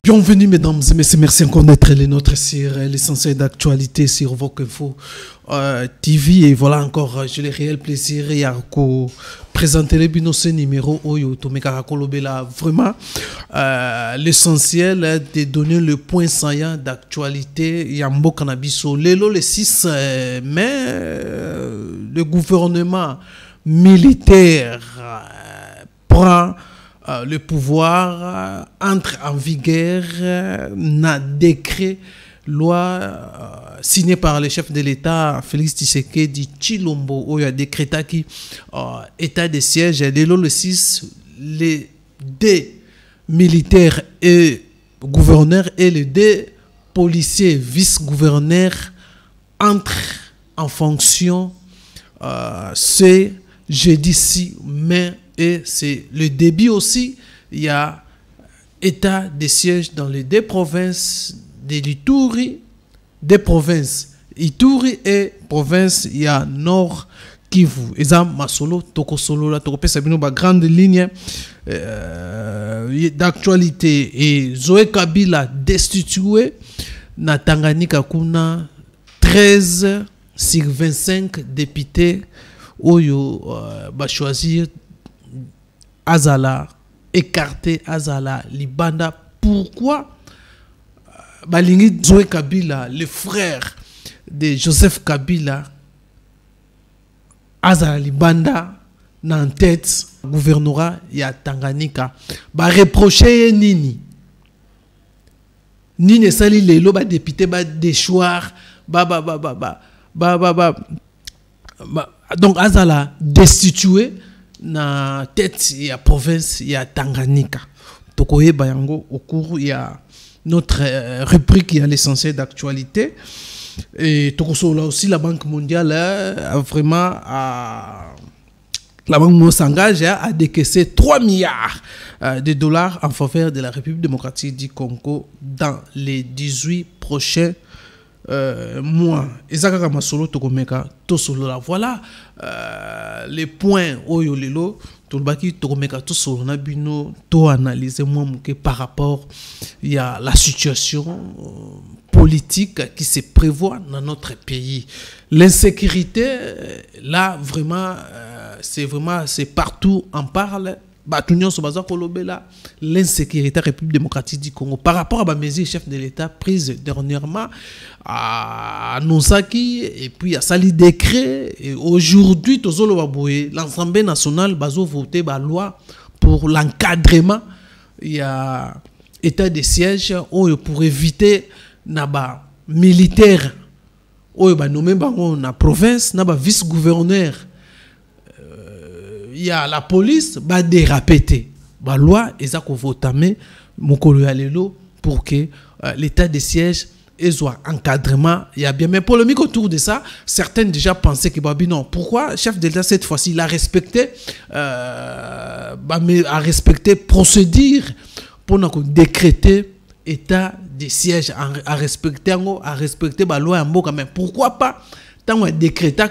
Bienvenue mesdames et messieurs, merci encore d'être les nôtres sur l'essentiel d'actualité sur Vokinfo TV. Et voilà encore, j'ai le réel plaisir de présenter les ce numéro Oyo Tomeka Kolobela. Vraiment, l'essentiel de donner le point saillant d'actualité. Yambo Cannabiso. Le 6 mai, le gouvernement militaire prend le pouvoir, entre en vigueur un décret loi signé par le chef de l'État Félix Tshisekedi Tshilombo où il a décrété qui état de siège dès le 6 les deux militaires et gouverneurs et les deux policiers vice-gouverneurs entrent en fonction ce jeudi 6 mai. Et c'est le début aussi, il y a état de siège dans les deux provinces de l'Ituri, des provinces Ituri et province, il y a Nord Kivu. Et ça, Masolo, Toko Solo, la Toko Pesabino, ma grande ligne d'actualité. Et Zoé Kabila destitué, na Tanganyika kuna 13 sur 25 députés, Oyo va choisir Azala, écarté Azala, Libanda. Pourquoi Balingi Zoé Kabila, le frère de Joseph Kabila, Azala Libanda, en tête, gouvernorat ya Tanganyika, ba reprocher Nini. Nini sali lelo ba député ba déchoir, donc Azala destitué na tête ya province ya Tanganyika. Tokoye bayango au cours il y a notre rubrique qui a l'essentiel d'actualité et Tokoso là aussi la Banque mondiale vraiment la Banque mondiale s'engage à décaisser 3 milliards de dollars en faveur de la République démocratique du Congo dans les 18 prochains mois. Ezaka masolo tokomeka tosolo la voilà les points oyo lelo tolbaki tokomeka tosolo na bino to analyser moi muke par rapport il y a la situation politique qui se prévoit dans notre pays. L'insécurité là vraiment c'est partout on parle. L'insécurité République démocratique du Congo par rapport à la mesure chef de l'État prise dernièrement à Nosaki et puis à Sali décret et aujourd'hui l'Assemblée nationale va voter la loi pour l'encadrement il y a état de siège pour éviter naba militaire nommé na province naba vice-gouverneur. Il y a la police va déraper la loi et ça qu'on vote pour que l'état de siège soit encadrement. Il y a bien mais polémique autour de ça. Certains déjà pensaient que Babi non. Pourquoi chef de l'État cette fois-ci il a respecté procédure pour décréter état de siège à respecter la loi en Boka. Mais pourquoi pas tant on décrété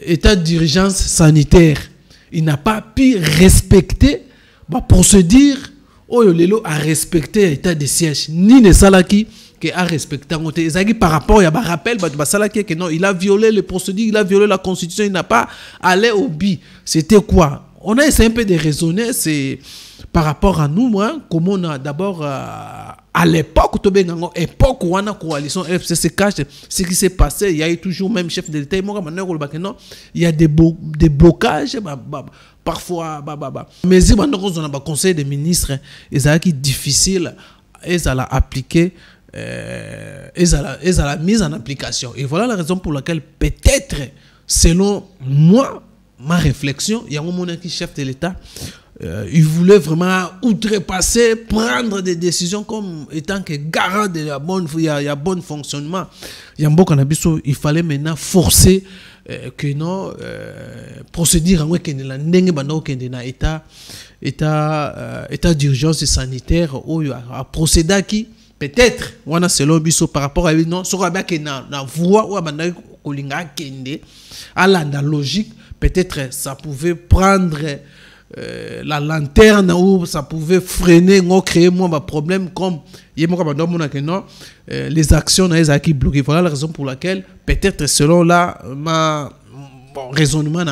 état d'urgence sanitaire? Il n'a pas pu respecter la procédure à respecter l'état de siège. Ni ne salaki qui a respecté par rapport à rappel que non, il a violé les procédures, il a violé la constitution, il n'a pas allé au but. C'était quoi? On a essayé un peu de raisonner, c'est par rapport à nous, moi, comme on a d'abord à l'époque, époque où on a coalition FCC cache ce qui s'est passé, il y a eu toujours même chef de l'État, il y a des blocages, parfois, mais si on a un conseil des ministres, c'est difficile, ils allaient appliquer, ils allaient mise en application. Et voilà la raison pour laquelle peut-être, selon moi, ma réflexion, il y a un moment qui chef de l'État, il voulait vraiment outrepasser, prendre des décisions comme étant que garant de la bonne, il y a bon fonctionnement. Il fallait maintenant forcer que non procédure en état d'urgence sanitaire ou à procéder qui peut-être on a selon biso par rapport à non sur na voie ou à la logique peut-être ça pouvait prendre la lanterne où ça pouvait freiner, créer moins de problèmes comme les actions qui bloquées. Voilà la raison pour laquelle, peut-être selon ma raisonnement,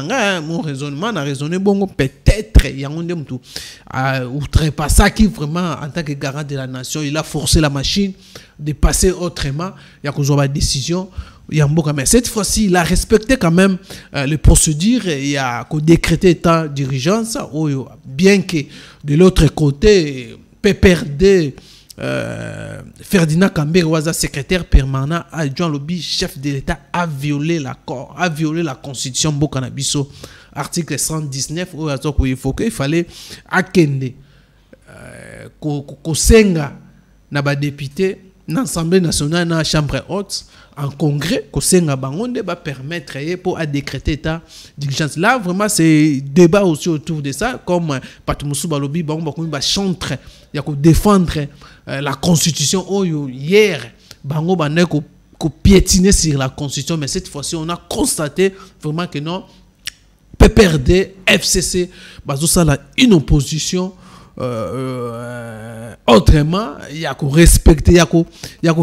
mon raisonnement a raisonné bon, peut-être il y a un outrepassé qui vraiment en tant que garant de la nation, il a forcé la machine de passer autrement. Il y a une décision. Mais cette fois-ci, il a respecté quand même les procédures. Il y a décrété état d'urgence. Bien que de l'autre côté, PPRD, Ferdinand Kambere-Ouaza, secrétaire permanent, adjoint lobby, chef de l'État, a violé l'accord, a violé la constitution Bokanabiso, article 119, où il fallait akende kosenga na ba député dans l'Assemblée nationale, dans la Chambre haute, en congrès, kosenga bangonde va permettre pour décréter état d'urgence. Là, vraiment, c'est débat aussi autour de ça, comme Patumoussou Balobi, va chanter, il y a défendre la constitution. Hier, bango bane ko piétiner sur la constitution, mais cette fois-ci, on a constaté vraiment que non, PPRD, FCC, ça a une opposition. Autrement, il y a qu'à respecter, il y a qu'à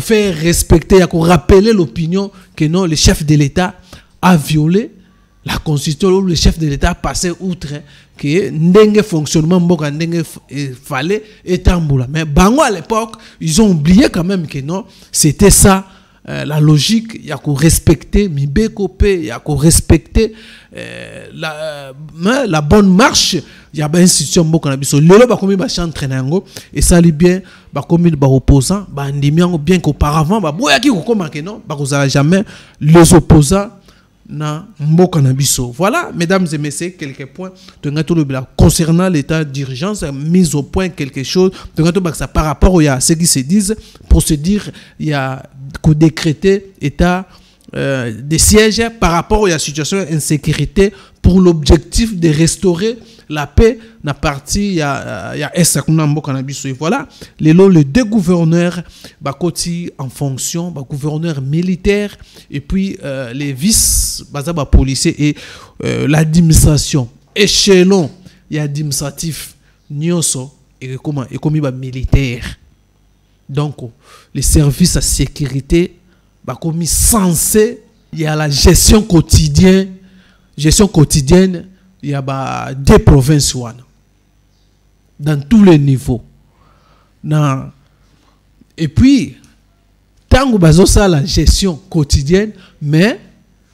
faire respecter, il y a qu'à rappeler l'opinion que non, le chef de l'État a violé la constitution, où le chef de l'État a passé outre que n'engue fonctionnement mboka n'engue fallait étamboula. Mais bango à l'époque, ils ont oublié quand même que non, c'était ça. La logique, il y a qu'à respecter il y a qu'à respecter la bonne marche. Il y a une institution qui et ça lui bien opposants bien qu'auparavant jamais les opposants na voilà, mesdames et messieurs, quelques points concernant l'état d'urgence, mise au point quelque chose par rapport à ce qui se disent procédure, il y a qu'au décréter état des sièges par rapport à la situation d'insécurité pour l'objectif de restaurer la paix na partie il y a et voilà les deux gouverneurs bakoti en fonction gouverneur militaire et puis les vice policiers et l'administration échelon il y a administratif nyoso et comment et comme militaire. Donc les services à sécurité comme censé, il y a la gestion quotidienne, il y a des provinces dans tous les niveaux. Et puis, tant que ça la gestion quotidienne, mais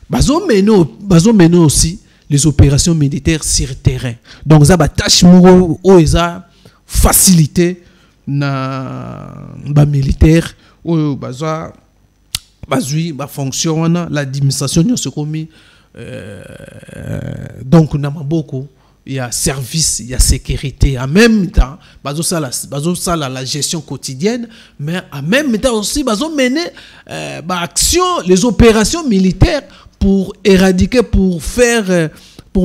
bazo mener aussi les opérations militaires sur terrain. Donc ça tâche ça facilité na militaire ou fonction l'administration nous se commis donc on a beaucoup il y a service il y a sécurité en même temps ça la gestion quotidienne mais en même temps aussi mener action les opérations militaires pour éradiquer pour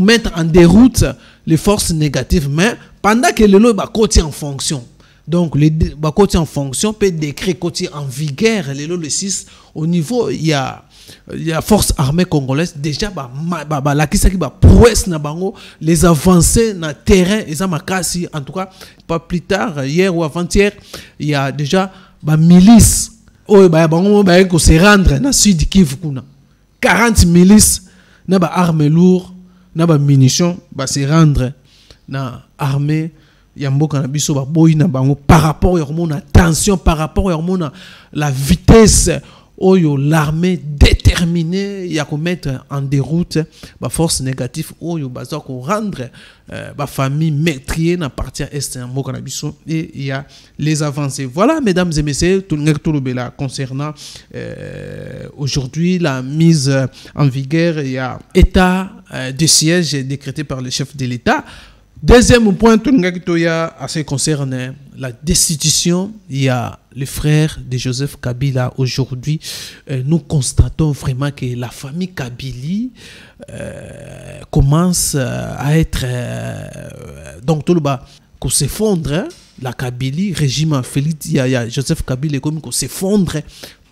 mettre en déroute les forces négatives mais pendant que le côté en fonction. Donc, les côté en fonction, peut décret côté en vigueur, le 6, au niveau, il y a force armée congolaise, déjà, la qui prouesse na bango, les avancées na terrain, et ça m'a cassé, en tout cas, pas plus tard, hier ou avant-hier, il y a déjà, milices, qui se rendre na sud Kivu, 40 milices, na armes lourdes, na munitions, se rendre na armée, par rapport à la tension, par rapport à la vitesse, l'armée déterminée, il y a qu'on mettre en déroute la force négative, il y a qu'on rendre la famille maîtrisée dans la partie est et il y a les avancées. Voilà, mesdames et messieurs, tout le concernant aujourd'hui la mise en vigueur, il y a état de siège décrété par le chef de l'État. Deuxième point, à ce qui concerne la destitution, il y a le frère de Joseph Kabila. Aujourd'hui, nous constatons vraiment que la famille Kabili commence à être donc tout le bas qu'on s'effondre. La Kabylie, régime Félix, il y a Joseph Kabila comme qu'on s'effondre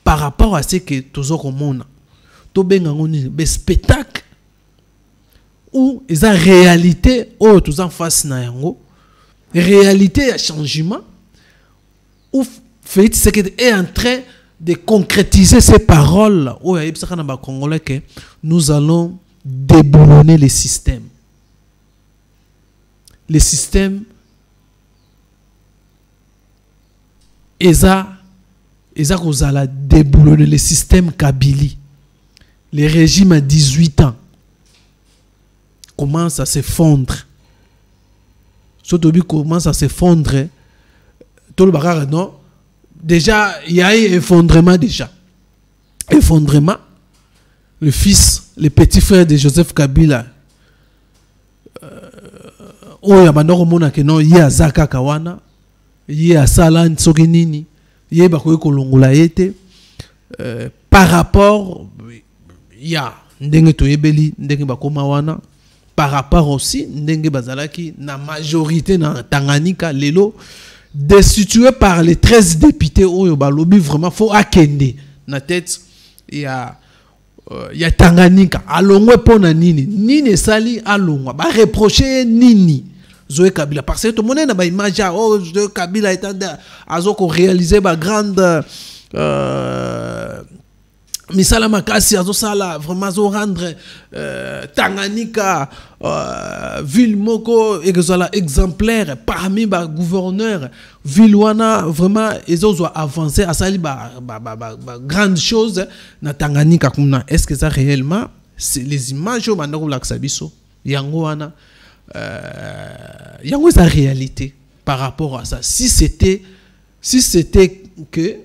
par rapport à ce que tous au monde. Tout bien on spectacle. ou eza réalité oyo toza en face na yango, réalité ya changement, ou Félix Tshisekedi est en train de concrétiser ces paroles oyo ayebisaka na ba Congolais que nous allons déboulonner les systèmes. Les systèmes eza kozala déboulonner les systèmes Kabili. Les régimes à 18 ans commencent à s'effondrer. Sotobi commence à s'effondrer. Tout le bagage, non? Déjà, il y a eu effondrement déjà. Effondrement. Le fils, le petit frère de Joseph Kabila, oyo bandoko mona ke non ye azaka kawana, ye asala nsoki nini, ye bakoki kolongola yete par rapport ya ndenge toyebeli ndenge bakoma wana, par rapport aussi ndenge bazalaki na majorité na Tanganyika lelo destitué par les 13 députés oyo balobi vraiment faut akende na tête ya Tanganyika alongwe pona nini sali alongwa ba reprocher nini Zoé Kabila parce que tout le monde na ba image oh Zoé Kabila est azoko réaliser ba grande misala makasi azosala vraiment zo rendre Tanganyika ville moko exemplaire parmi ba gouverneurs ville wana vraiment ezozo avancer asali ba grande chose na Tanganyika kuna. Est-ce que ça réellement c'est les images au bandako la biso yango wana yango sa réalité par rapport à ça? Si c'était que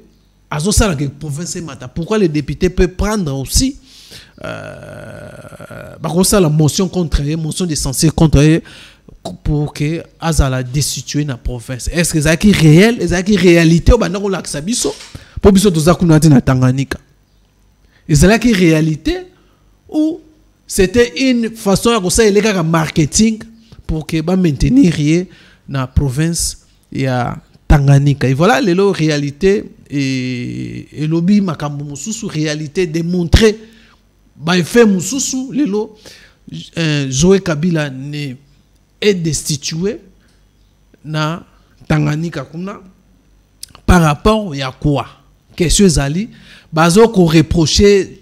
Azosala que province mata, pourquoi les députés peuvent prendre aussi la motion contre eux, motion de censure contre eux pour que Azala destituer la province? Est-ce que c'est réel, c'est réalité au bandako la biso pour biso toza kuna na Tanganyika? Est-ce que réalité ou c'était une façon de faire le marketing pour que ba maintenir na province ya Tanganyika? Et voilà les réalité et lobby makambo mususu réalité démontré ba effet mususu lelo Zoé Kabila ne est destitué na Tanganyika kuna par rapport ya quoi? Question zali bazo ko reprocher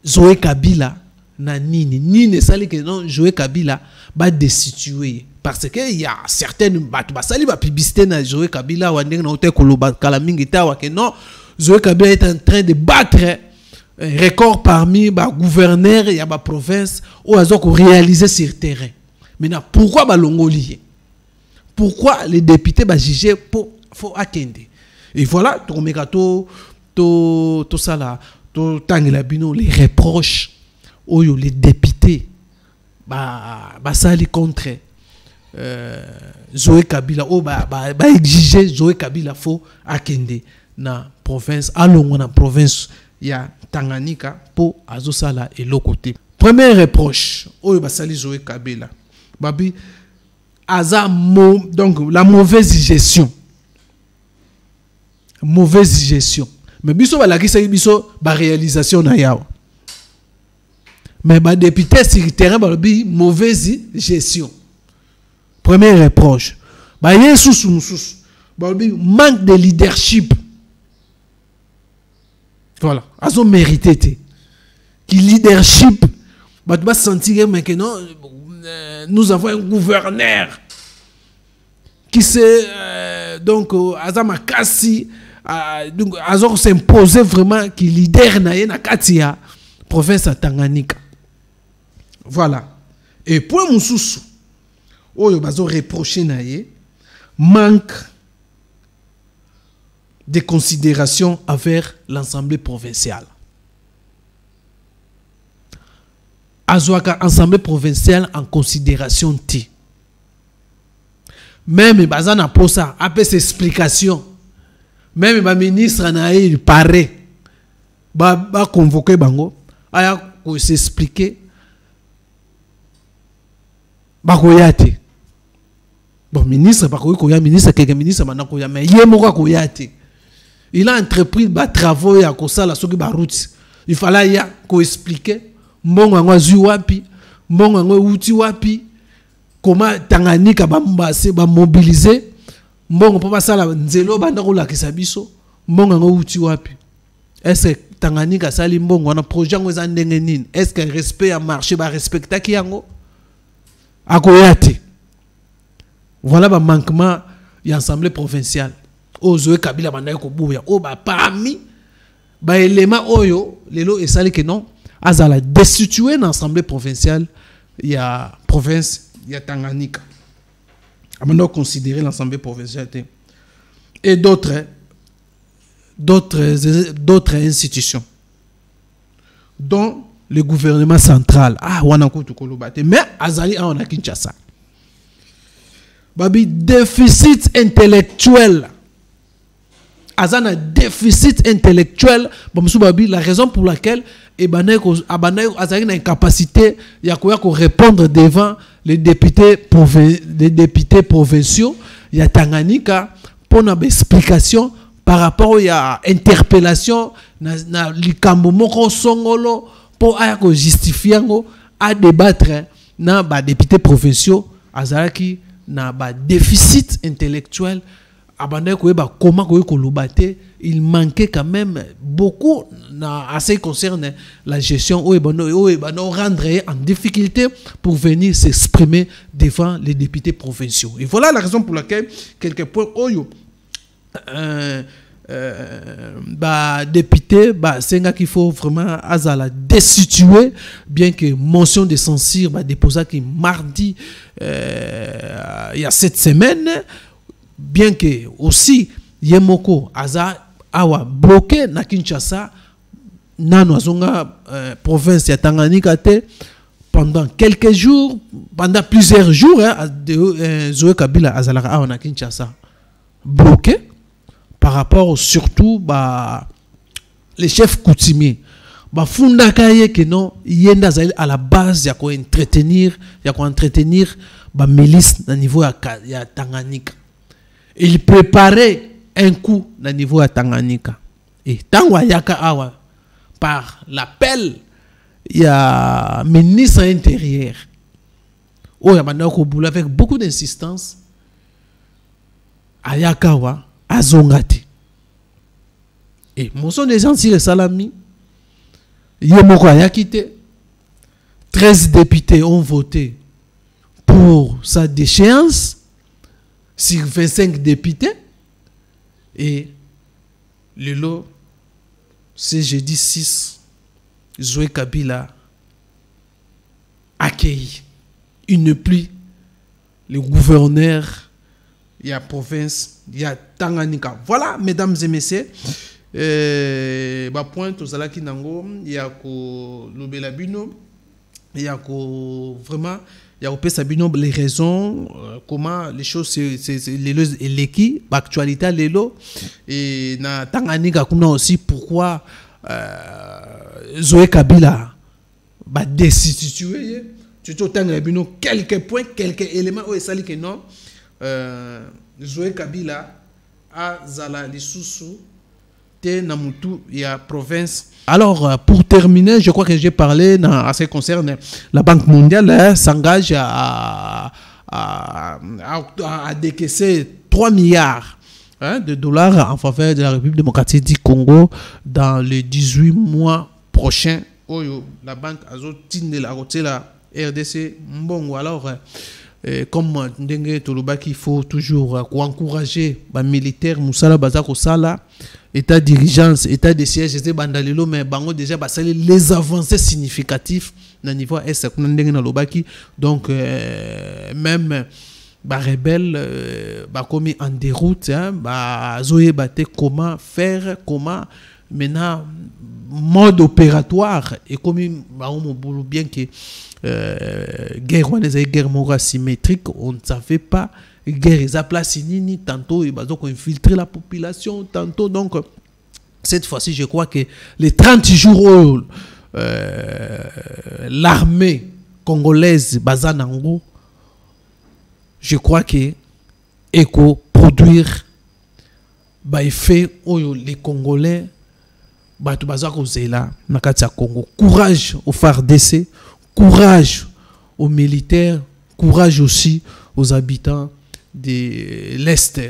Zoé Kabila na nini sali que non Zoé Kabila ba destitué parce que il y a certaines basali ba publicité na Zoé Kabila wandeng na hotel koloba kalamingi tawa que non Zoé Kabila est en train de battre un record parmi ba gouverneurs et ba province ou azoko réaliser sur terrain. Maintenant pourquoi ba longoli? Pourquoi les députés ba juger pour faut akende? Et voilà to ça là to tangela bino les reproches oyo les députés ba sali contre Zoé Kabila o ba exiger Zoé Kabila faut akende na province alongo na province ya Tanganyika pour azosala et l'autre côté. Premier reproche oyo ba sali Zoé Kabila babi donc la mauvaise gestion. Mauvaise gestion. Mais biso ba la biso ba réalisation na yawa. Mais ba député sur terrain ba bi mauvaise gestion. Premier reproche. Ba yesusu ba bi manque de leadership. Voilà, azo mérité te. Qui leadership ba tu vas sentir maintenant nous avons un gouverneur qui se donc azama kasi donc azor s'imposer vraiment qui leader na katia province à Tanganyika. Voilà. Et pour mususu oyo bazo reprocher na ye manque de considération envers l'Assemblée provinciale. Azoaka Assemblée provinciale en considération ti. Même bazana pour ça après ces explications. Même ba ministre na il paraît ba convoquer bango aya ko s'expliquer ba koyate. Bon ministre ba koya ministre quelques ministre mana koya mais yemo koyate. Il a entrepris ba travaux ya ko sala soki ba route. Il fallait ya ko expliquer mbongo ngwa zui wapi mbongo yango euti wapi, comment Tanganyika ba mobiliser mbongo po basala nzelo banda kolakisa biso, mbongo yango euti wapi? Est-ce que Tanganyika sali mbongo wana projet yango eza ndenge nini? Est-ce que respect ya marché ba respectaki yango? Akoyate. Voilà ba manquement ya assemblée provinciale. Ozoe Kabila banda ko buya o ba parmi ba élément oyo lelo esali que non azala destitué dans l'assemblée provinciale ya province ya Tanganyika. Amando considérer l'assemblée provinciale et d'autres institutions dont le gouvernement central wana kutu kolobate mais azali on a Kinshasa. Babi déficit intellectuel. Azana déficit intellectuel. Babi la raison pour laquelle azali na incapacité ya ko répondre devant les députés provinciaux ya Tanganyika pour une explication par rapport à interpellation na likambo moko songolo pour ayako justifier ngo à débattre na ba députés provinciaux azalaki na ba déficit intellectuel abandé ko ba comment ko kolobate il manquait quand même beaucoup à ce qui concerne la gestion où rendre en difficulté pour venir s'exprimer devant les députés provinciaux. Et voilà la raison pour laquelle quelques points député c'est qu'il faut vraiment azala destituer, bien que motion de censure déposée qui mardi il y a 7 semaines, bien que aussi Yemoko aza awa bloqué na Kinshasa nano azonga province ya Tanganyika te pendant quelques jours, pendant plusieurs jours Zoé Kabila azalaka awa na Kinshasa bloqué par rapport surtout les chefs coutumiers funda kaye que non yenda zali à la base ya ko entretenir milice na niveau ya Tanganyika. Il préparait un coup na niveau à Tanganyika. Et tango yaka awa par l'appel il y a ministre intérieur avec beaucoup d'insistance ayakawa azongati. Et motion des gens si le salami yemoko ayakite 13 députés ont voté pour sa déchéance sur 25 députés. Et le lot, c'est jeudi 6, Zoé Kabila accueilli. Il ne plus le gouverneur, il y a province, il y a Tanganyika. Voilà, mesdames et messieurs, point tout ça qui nango, il y a ko Lobelabino, il y a ko vraiment. Il y a les raisons, comment les choses c'est l'équipe, l'actualité l'élo et na Tanganyika comme aussi pourquoi Zoé Kabila va destituer tu quelques points, quelques éléments où ça dit que non Zoé Kabila a zala lisusu te namutu ya province. Alors, pour terminer, je crois que j'ai parlé à ce qui concerne la Banque mondiale, s'engage à décaisser 3 milliards de dollars en faveur de la République démocratique du Congo dans les 18 mois prochains. La banque a la RDC Mbongo. Alors, comme Ndenge Tolobaki, il faut toujours encourager les militaires, Moussala Bazako Sala, état d'urgence, état de siège, c'était bandalelo, mais bango déjà les avancées significatives au niveau est donc même rebelle commis en déroute, zoé baté comment faire, comment maintenant mode opératoire et comme bien que guerre guerre symétrique, on ne savait pas guerre ils a placé nini tantôt ils ont infiltré la population tantôt. Donc cette fois-ci je crois que les 30 jours l'armée congolaise Bazanango, je crois que éco produire effet les Congolais Congo. Courage au FARDC, courage aux militaires, courage aussi aux habitants de l'Est,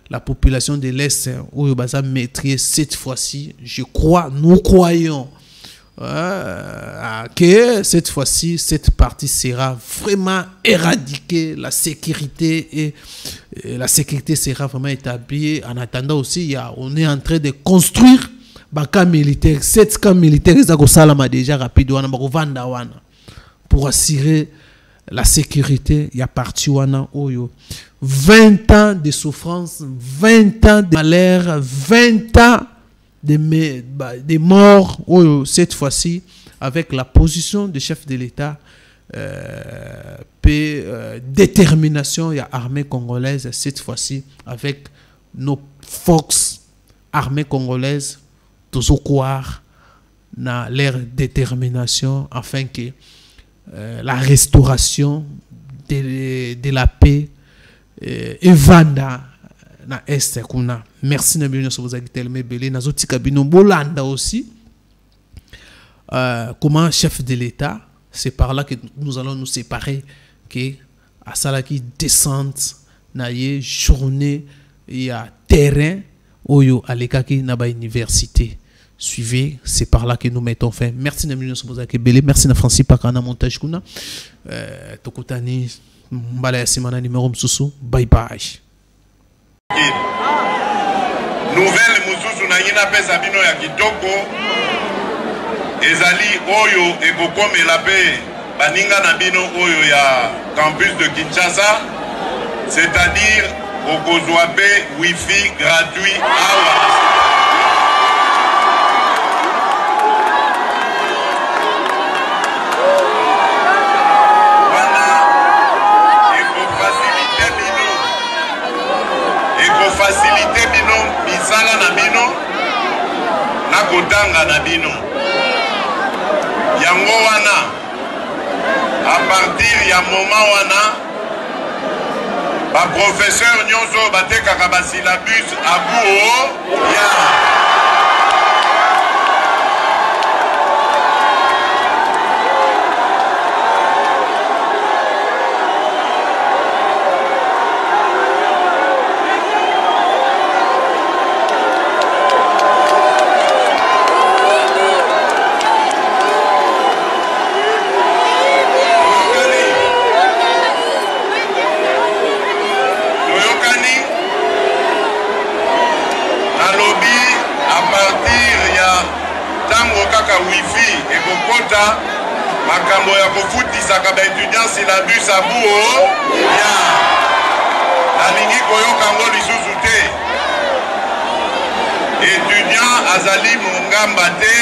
la population de l'Est, où ils vont maîtriser cette fois-ci. Je crois, nous croyons que cette fois-ci, cette partie sera vraiment éradiquée, la sécurité la sécurité sera vraiment établie. En attendant aussi, on est en train de construire des camps militaires. 7 camps militaires, ils ont déjà rapide pour assurer la sécurité. Il y a parti 20 ans de souffrance, 20 ans de malheur, 20 ans de morts. Cette fois-ci, avec la position du chef de l'État, détermination, il y a armée congolaise. Cette fois-ci, avec nos forces armées congolaises, tous au croire dans leur détermination afin que la restauration de la paix et vanda na est kuna. Merci na bien sur vos activités mais belé na zoti kabino bolanda aussi comment chef de l'État, c'est par là que nous allons nous séparer, que à ça qui descente na ye journée il y a terrain oyo alekaki na ba université. Suivez, c'est par là que nous mettons fin. Merci na bien sur vos activités, merci na Francis Pakana montage kuna tokutani mbala ya simana numéro msusu. Bye bye. Nouvelle mususu na yina pesa bino ya kitoko ezali oyo ekokomela pe baninga na bino oyo ya campus de Kinshasa, c'est-à-dire okozwa pe wifi gratuit awa. Facilité bino misala na bino na kotanga na bino yango wana à partir ya moment wana ba professeur nyonso batekaka ba syllabus abuo ya wifi et kokota makambo ya kofutisa ka ba étudiant syllabus abuo ya nalingi koyoka ngo lisusu te étudiant azali mongamba te.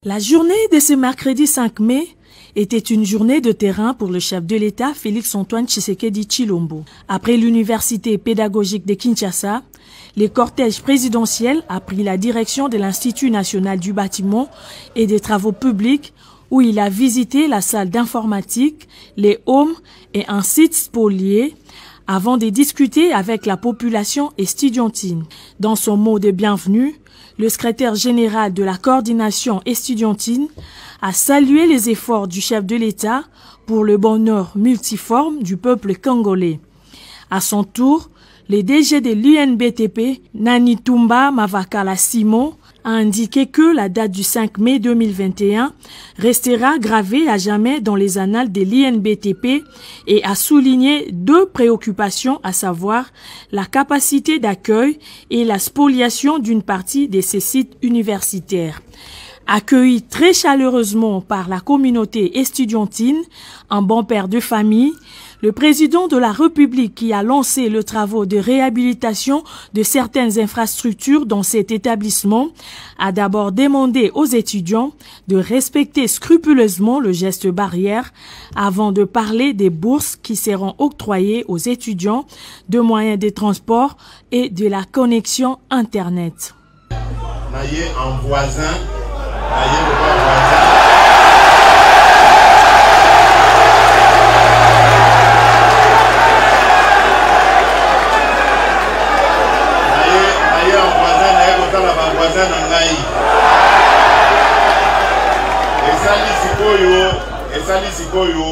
La journée de ce mercredi 5 mai était une journée de terrain pour le chef de l'État Félix-Antoine Tshisekedi Tshilombo. Après l'université pédagogique de Kinshasa, le cortège présidentiel a pris la direction de l'Institut national du bâtiment et des travaux publics où il a visité la salle d'informatique, les homes et un site spolié avant de discuter avec la population estudiantine. Dans son mot de bienvenue, le secrétaire général de la coordination estudiantine a salué les efforts du chef de l'État pour le bonheur multiforme du peuple congolais. À son tour, le DG de l'UNBTP, Nanitumba Mavakala Simon, a indiqué que la date du 5 mai 2021 restera gravée à jamais dans les annales de l'INBTP et a souligné 2 préoccupations, à savoir la capacité d'accueil et la spoliation d'une partie de ces sites universitaires. Accueilli très chaleureusement par la communauté estudiantine, un bon père de famille, le président de la République qui a lancé le travail de réhabilitation de certaines infrastructures dans cet établissement a d'abord demandé aux étudiants de respecter scrupuleusement le geste barrière avant de parler des bourses qui seront octroyées aux étudiants, de moyens de transport et de la connexion Internet. Naïe en voisin, naïe le voisin. Esali sikoyo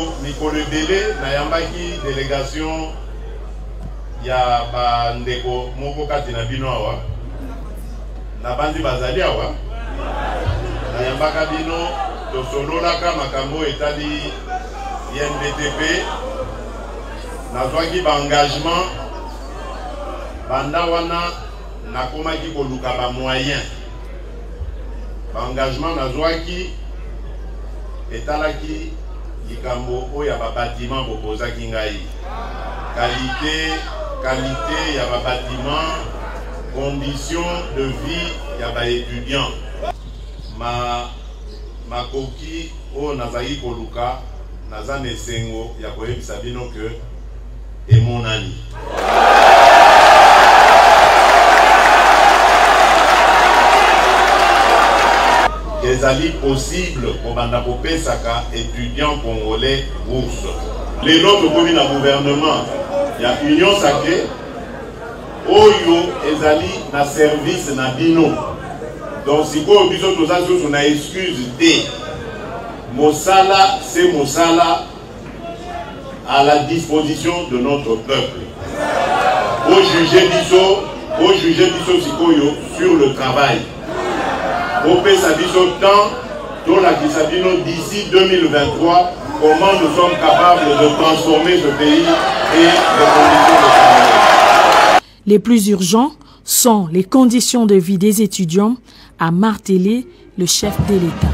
le délai, nayambaki délégation ya bandeko moko kati na bino awa. Na bandi bazali awa. Nayambaka bino tosololaka makambo etali INDTP. Nazwaki ba engagement banda wana nakomaki koluka ba moyen. Ba engagement nazwaki etalaki likambo oya ba bâtiment bokozaki ngai. Qualité ya ba bâtiment, conditions de vie ya ba étudiants. Makoki o nazaki koluka nazana esengo ya koyebisa bino que et mon ami. Ezali possible pour banda kopesaka étudiants congolais bourse. Les autres communes à gouvernement, il y a Union Sacrée, Oyo ezali na service na bino. Donc si vous avez une excuse de Mosala, c'est Mosala à la disposition de notre peuple. Au juger Bisso Sikoyo sur le travail. Au Pesabiso temps, dans la Kisabino d'ici 2023, comment nous sommes capables de transformer ce pays et les conditions de travail. Les plus urgents sont les conditions de vie des étudiants, a martelé le chef de l'État.